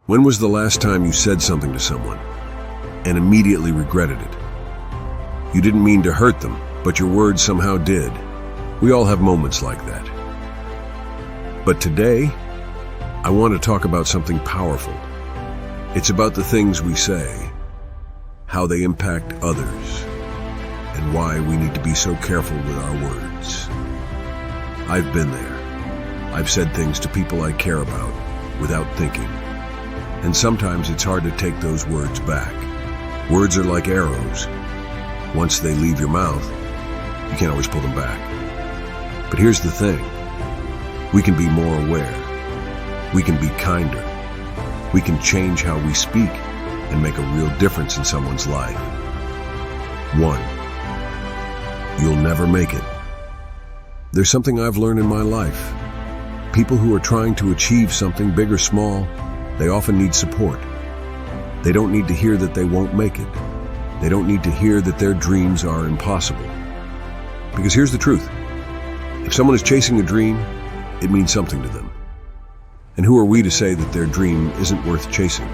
When was the last time you said something to someone and immediately regretted it? You didn't mean to hurt them, but your words somehow did. We all have moments like that. But today, I want to talk about something powerful. It's about the things we say, how they impact others, and why we need to be so careful with our words. I've been there. I've said things to people I care about without thinking. And sometimes it's hard to take those words back. Words are like arrows. Once they leave your mouth, you can't always pull them back. But here's the thing. We can be more aware. We can be kinder. We can change how we speak and make a real difference in someone's life. 1. You'll never make it. There's something I've learned in my life. People who are trying to achieve something big or small, they often need support. They don't need to hear that they won't make it. They don't need to hear that their dreams are impossible. Because here's the truth. If someone is chasing a dream, it means something to them. And who are we to say that their dream isn't worth chasing?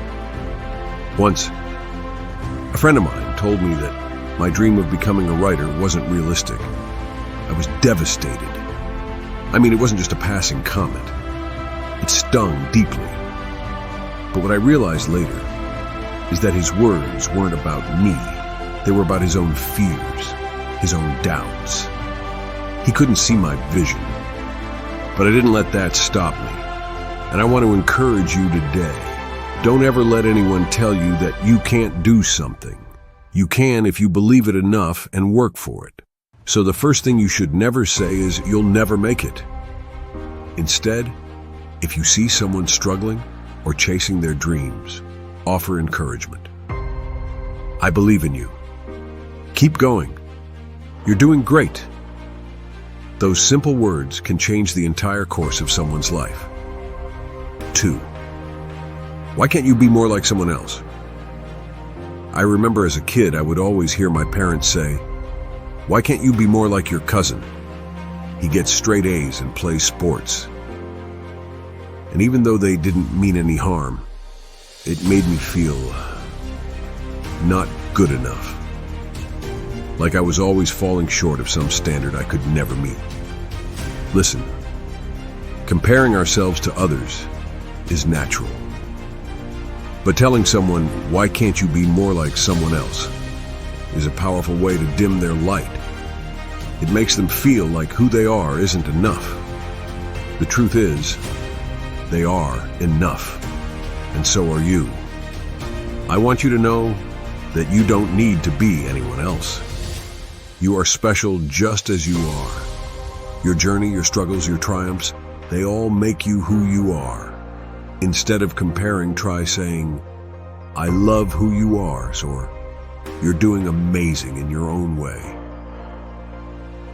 Once, a friend of mine told me that my dream of becoming a writer wasn't realistic. I was devastated. I mean, it wasn't just a passing comment. It stung deeply. But what I realized later is that his words weren't about me. They were about his own fears, his own doubts. He couldn't see my vision. But I didn't let that stop me. And I want to encourage you today. Don't ever let anyone tell you that you can't do something. You can if you believe it enough and work for it. So the first thing you should never say is, "You'll never make it." Instead, if you see someone struggling or chasing their dreams, offer encouragement. I believe in you. Keep going. You're doing great. Those simple words can change the entire course of someone's life. 2. Why can't you be more like someone else? I remember as a kid, I would always hear my parents say, "Why can't you be more like your cousin? He gets straight A's and plays sports." And even though they didn't mean any harm, it made me feel not good enough. Like I was always falling short of some standard I could never meet. Listen, comparing ourselves to others is natural. But telling someone, "Why can't you be more like someone else?" is a powerful way to dim their light. It makes them feel like who they are isn't enough. The truth is, they are enough, and so are you. I want you to know that you don't need to be anyone else. You are special just as you are. Your journey, your struggles, your triumphs, they all make you who you are. Instead of comparing, try saying, "I love who you are," or "You're doing amazing in your own way."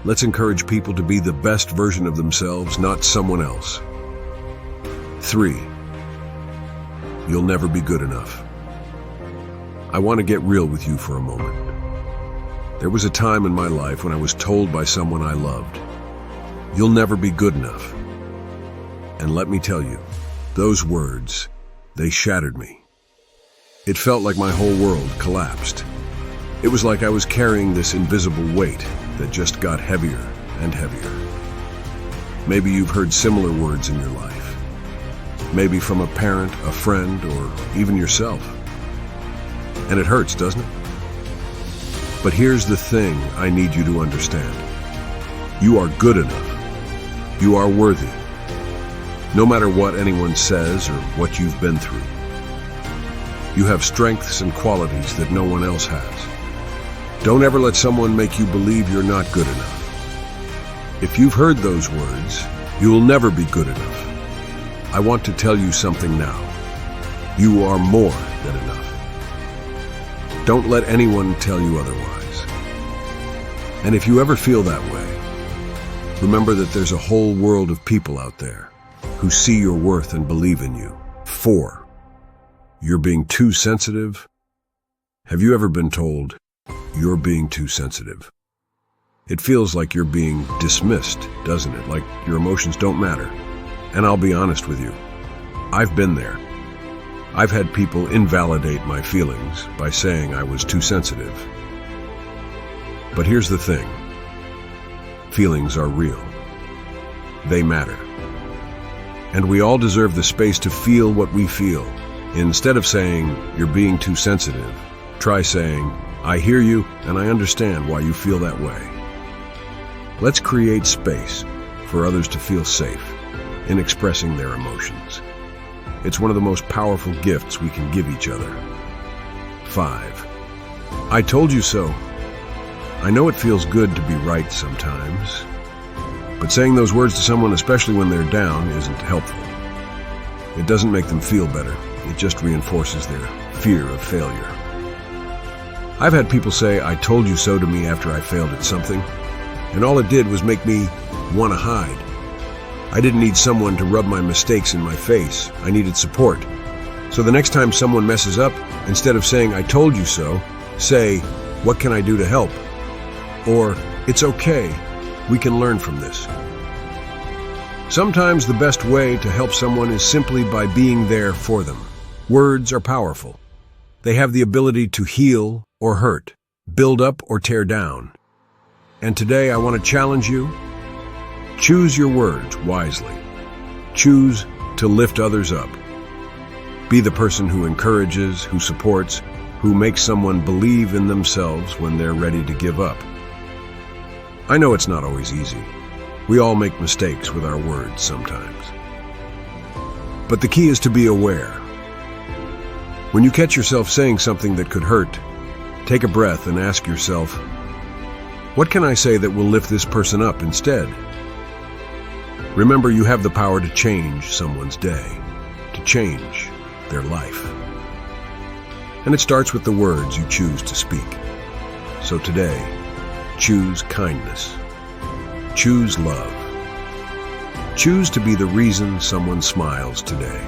Let's encourage people to be the best version of themselves, not someone else. 3. You'll never be good enough. I want to get real with you for a moment. There was a time in my life when I was told by someone I loved, "You'll never be good enough." And let me tell you, those words, they shattered me. It felt like my whole world collapsed. It was like I was carrying this invisible weight that just got heavier and heavier. Maybe you've heard similar words in your life. Maybe from a parent, a friend, or even yourself. And it hurts, doesn't it? But here's the thing I need you to understand. You are good enough. You are worthy. No matter what anyone says or what you've been through. You have strengths and qualities that no one else has. Don't ever let someone make you believe you're not good enough. If you've heard those words, you'll never be good enough. I want to tell you something now. You are more than enough. Don't let anyone tell you otherwise. And if you ever feel that way, remember that there's a whole world of people out there who see your worth and believe in you. 4. You're being too sensitive. Have you ever been told, "You're being too sensitive"? It feels like you're being dismissed, doesn't it? Like your emotions don't matter. And I'll be honest with you, I've been there. I've had people invalidate my feelings by saying I was too sensitive. But here's the thing. Feelings are real. They matter. And we all deserve the space to feel what we feel. Instead of saying, "You're being too sensitive," try saying, "I hear you and I understand why you feel that way." Let's create space for others to feel safe in expressing their emotions. It's one of the most powerful gifts we can give each other. 5. I told you so. I know it feels good to be right sometimes, but saying those words to someone, especially when they're down, isn't helpful. It doesn't make them feel better. It just reinforces their fear of failure. I've had people say, "I told you so" to me after I failed at something, and all it did was make me want to hide. I didn't need someone to rub my mistakes in my face. I needed support. So the next time someone messes up, instead of saying, "I told you so," say, "What can I do to help?" Or, "It's okay. We can learn from this." Sometimes the best way to help someone is simply by being there for them. Words are powerful. They have the ability to heal or hurt, build up or tear down. And today I want to challenge you. Choose your words wisely. Choose to lift others up. Be the person who encourages, who supports, who makes someone believe in themselves when they're ready to give up. I know it's not always easy. We all make mistakes with our words sometimes. But the key is to be aware. When you catch yourself saying something that could hurt, take a breath and ask yourself, what can I say that will lift this person up instead? Remember, you have the power to change someone's day, to change their life. And it starts with the words you choose to speak. So today, choose kindness. Choose love. Choose to be the reason someone smiles today.